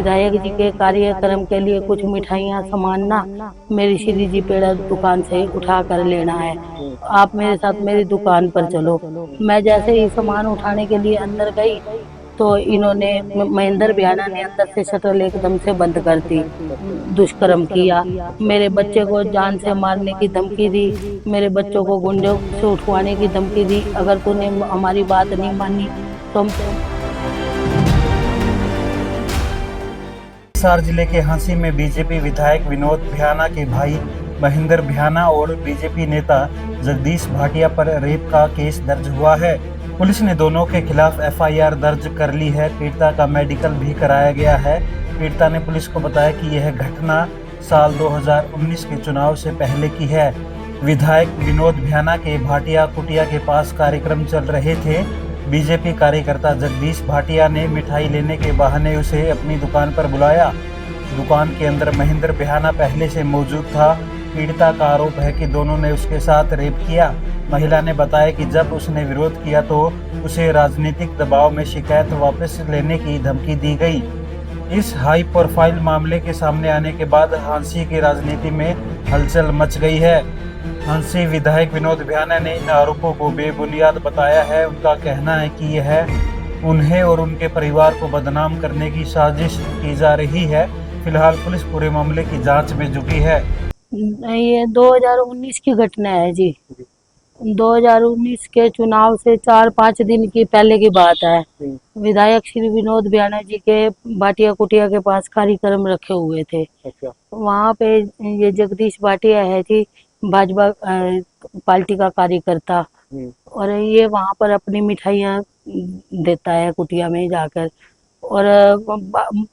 विधायक जी के कार्यक्रम के लिए कुछ मिठाइयाँ सामान ना मेरी श्री जी पेड़ा दुकान से उठा कर लेना है। आप मेरे साथ मेरी दुकान पर चलो। मैं जैसे ही सामान उठाने के लिए अंदर गई तो इन्होंने महेंद्र भयाना ने अंदर से शटर एकदम से बंद कर दी, दुष्कर्म किया, मेरे बच्चे को जान से मारने की धमकी दी, मेरे बच्चों को गुंडों से उठवाने की धमकी दी। अगर तूने हमारी बात नहीं मानी तो हिसार जिले के हंसी में बीजेपी विधायक विनोद भयाना के भाई महेंद्र भयाना और बीजेपी नेता जगदीश भाटिया पर रेप का केस दर्ज हुआ है। पुलिस ने दोनों के खिलाफ एफआईआर दर्ज कर ली है। पीड़िता का मेडिकल भी कराया गया है। पीड़िता ने पुलिस को बताया कि यह घटना साल 2019 के चुनाव से पहले की है। विधायक विनोद भयाना के भाटिया कुटिया के पास कार्यक्रम चल रहे थे। बीजेपी कार्यकर्ता जगदीश भाटिया ने मिठाई लेने के बहाने उसे अपनी दुकान पर बुलाया। दुकान के अंदर महेंद्र भयाना पहले से मौजूद था। पीड़िता का आरोप है कि दोनों ने उसके साथ रेप किया। महिला ने बताया कि जब उसने विरोध किया तो उसे राजनीतिक दबाव में शिकायत वापस लेने की धमकी दी गई। इस हाई प्रोफाइल मामले के सामने आने के बाद हांसी की राजनीति में हलचल मच गई है। हंसी विधायक विनोद भयाना ने इन आरोपों को बेबुनियाद बताया है। उनका कहना है कि यह उन्हें और उनके परिवार को बदनाम करने की साजिश की जा रही है। फिलहाल पुलिस पूरे मामले की जांच में जुटी है। ये 2019 की घटना है जी। 2019 के चुनाव से 4-5 दिन की पहले की बात है। विधायक श्री विनोद भयाना जी के भाटिया कुटिया के पास कार्यक्रम रखे हुए थे। अच्छा। वहाँ पे ये जगदीश भाटिया है जी, भाजपा पार्टी का कार्यकर्ता, और ये वहाँ पर अपनी मिठाइयाँ देता है कुटिया में जाकर। और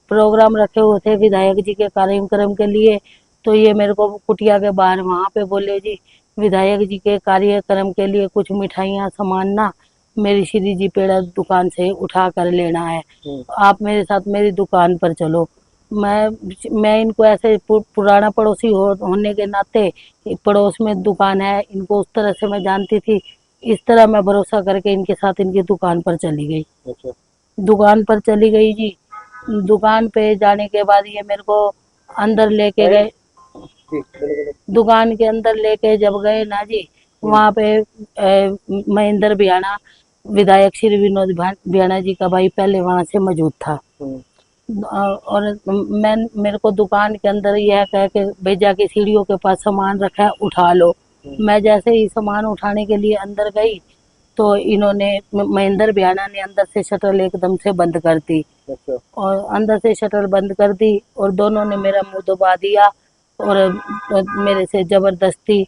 प्रोग्राम रखे हुए थे विधायक जी के कार्यक्रम के लिए। तो ये मेरे को कुटिया के बाहर वहाँ पे बोले जी, विधायक जी के कार्यक्रम के लिए कुछ मिठाइयाँ सामान ना मेरी श्री जी पेड़ा दुकान से उठा कर लेना है। आप मेरे साथ मेरी दुकान पर चलो। मैं इनको ऐसे पुराना पड़ोसी होने के नाते, पड़ोस में दुकान है, इनको उस तरह से मैं जानती थी। इस तरह मैं भरोसा करके इनके साथ इनकी दुकान पर चली गई। अच्छा। दुकान पर चली गई जी। दुकान पे जाने के बाद ये मेरे को अंदर लेके गए। दुकान के अंदर लेके जब गए ना जी, वहाँ पे महेंद्र भयाना, विधायक श्री विनोद भयाना जी का भाई, पहले वहाँ से मौजूद था। और मेरे को दुकान के अंदर यह कह के भेजा कि सीढ़ियों के पास सामान रखा है, उठा लो। मैं जैसे ही सामान उठाने के लिए अंदर गई तो इन्होंने, महेंद्र भयाना ने अंदर से शटर एकदम से बंद कर दी। अच्छा। और अंदर से शटर बंद कर दी और दोनों ने मेरा मुंह दबा दिया और मेरे से जबरदस्ती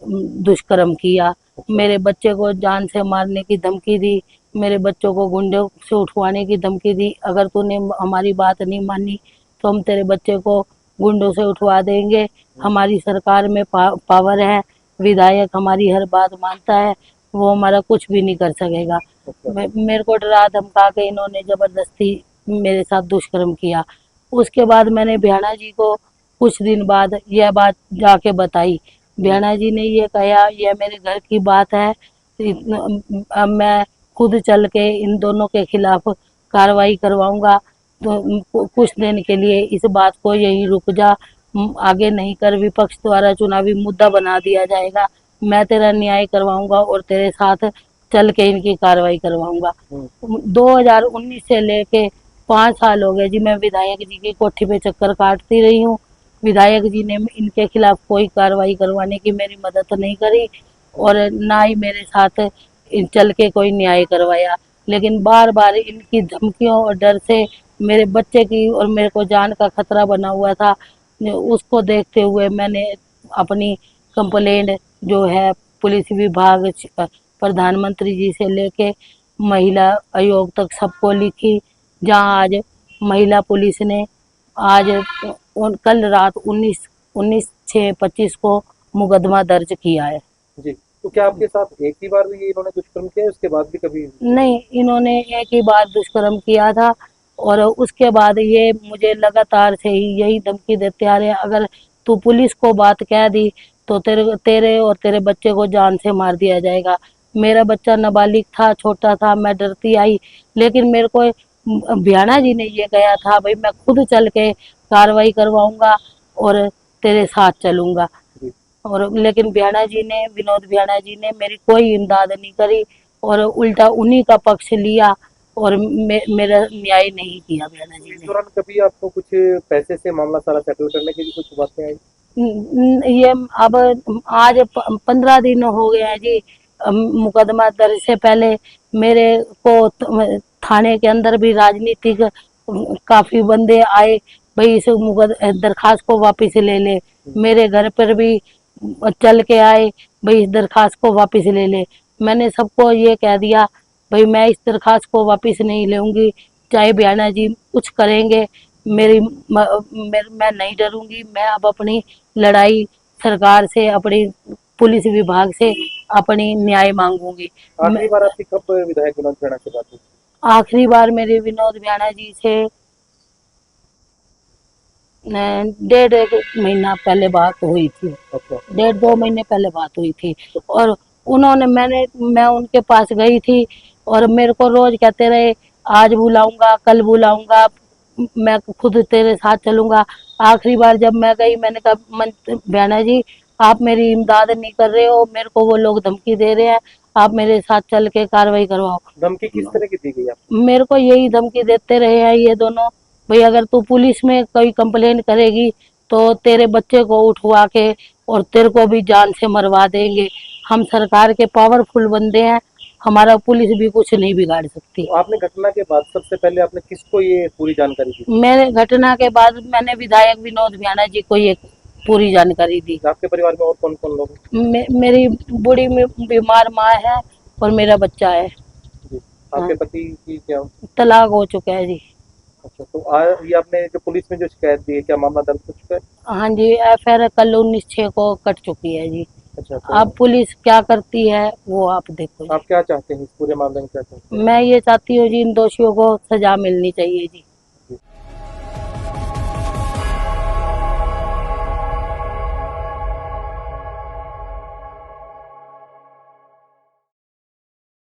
दुष्कर्म किया। मेरे बच्चे को जान से मारने की धमकी दी, मेरे बच्चों को गुंडों से उठवाने की धमकी दी। अगर तूने हमारी बात नहीं मानी तो हम तेरे बच्चे को गुंडों से उठवा देंगे। हमारी सरकार में पावर है, विधायक हमारी हर बात मानता है, वो हमारा कुछ भी नहीं कर सकेगा। मेरे को डरा धमका के इन्होंने जबरदस्ती मेरे साथ दुष्कर्म किया। उसके बाद मैंने भयाना जी को कुछ दिन बाद यह बात जाके बताई। भयाना जी ने ये कहा, यह मेरे घर की बात है, अब मैं खुद चल के इन दोनों के खिलाफ कार्रवाई करवाऊंगा। तो कुछ दिन के लिए इस बात को यही रुक जा, आगे नहीं कर, विपक्ष द्वारा चुनावी मुद्दा बना दिया जाएगा। मैं तेरा न्याय करवाऊंगा और तेरे साथ चल के इनकी कार्रवाई करवाऊंगा। 2019 से लेके 5 साल हो गए जी, मैं विधायक जी की कोठी पे चक्कर काटती रही हूँ। विधायक जी ने इनके खिलाफ कोई कार्रवाई करवाने की मेरी मदद नहीं करी और ना ही मेरे साथ चल के कोई न्याय करवाया। लेकिन बार बार इनकी धमकियों और डर से मेरे बच्चे की और मेरे को जान का खतरा बना हुआ था। उसको देखते हुए मैंने अपनी कंप्लेंट जो है पुलिस विभाग, प्रधानमंत्री जी से लेके महिला आयोग तक सबको लिखी। जहां आज महिला पुलिस ने आज कल रात 19/6/25 को मुकदमा दर्ज किया है जी। तो क्या आपके साथ एक ही बार ये इन्होंने दुष्कर्म किया, उसके बाद भी कभी नहीं? इन्होंने एक ही बार दुष्कर्म किया था और उसके बाद ये मुझे लगातार से ही यही धमकी देते आ रहे हैं, अगर तू पुलिस को बात कह दी तो तेरे और तेरे बच्चे को जान से मार दिया जाएगा। मेरा बच्चा नाबालिग था, छोटा था, मैं डरती आई, लेकिन मेरे को भ्याना जी ने ये कहा था भाई मैं खुद चल के कार्रवाई करवाऊंगा और तेरे साथ चलूंगा। जी। और लेकिन भ्याना जी ने, विनोद भ्याना जी ने मेरी कोई इमदाद नहीं करी और उल्टा उन्हीं का पक्ष लिया और मेरा न्याय नहीं किया भ्याना जी इस ने। दौरान कभी आपको कुछ पैसे से मामला सारा सेटल करने की भी कुछ बातें आई? ये अब आज 15 दिन हो गए हैं जी मुकदमा दर्ज से पहले मेरे को थाने के अंदर भी राजनीतिक काफी बंदे आए भाई इस दरखास्त को वापस ले ले। मेरे घर पर भी चल के आए भाई इस दरखास्त को वापस ले ले। मैंने सबको ये कह दिया भाई मैं इस दरखास्त को वापस नहीं लूंगी, चाहे भ्याना जी कुछ करेंगे मैं नहीं डरूंगी। मैं अब अपनी लड़ाई सरकार से, अपनी पुलिस विभाग से अपनी न्याय मांगूंगी। आखिरी बार आपकी कब विधायक विनोद भ्याना से बात हुई? आखिरी बार मेरी विनोद भ्याना जी से 1.5 महीना पहले बात हुई थी। अच्छा। 1.5-2 महीने पहले बात हुई थी और उन्होंने मैं उनके पास गई थी और मेरे को रोज कहते रहे आज बुलाऊंगा, कल बुलाऊंगा, मैं खुद तेरे साथ चलूंगा। आखिरी बार जब मैं गई मैंने कहा भ्याना जी आप मेरी इमदाद नहीं कर रहे हो, मेरे को वो लोग धमकी दे रहे हैं, आप मेरे साथ चल के कार्रवाई करवाओ। धमकी किस तरह की दी गई आपको? मेरे को यही धमकी देते रहे हैं ये दोनों भाई अगर तू पुलिस में कोई कंप्लेन करेगी तो तेरे बच्चे को उठवा के और तेरे को भी जान से मरवा देंगे। हम सरकार के पावरफुल बंदे हैं, हमारा पुलिस भी कुछ नहीं बिगाड़ सकती। तो आपने घटना के बाद सबसे पहले आपने किसको ये पूरी जानकारी दी? मेरे घटना के बाद मैंने विधायक विनोद भ्याना जी को ये पूरी जानकारी दी। आपके परिवार में और कौन कौन लोग हैं? मेरी बूढ़ी बीमार माँ है और मेरा बच्चा है। जी। आपके पति की क्या? तलाक हो चुका है जी। अच्छा, तो ये आपने जो पुलिस में जो शिकायत दी है क्या मामला दर्ज हो चुका है? हाँ जी, FIR कल 19/6 को कट चुकी है जी। अच्छा, अब पुलिस क्या करती है वो आप देखो जी। आप क्या चाहते हैं इस पूरे मामले में, क्या चाहते हैं? मैं ये चाहती हूँ जी इन दोषियों को सजा मिलनी चाहिए जी।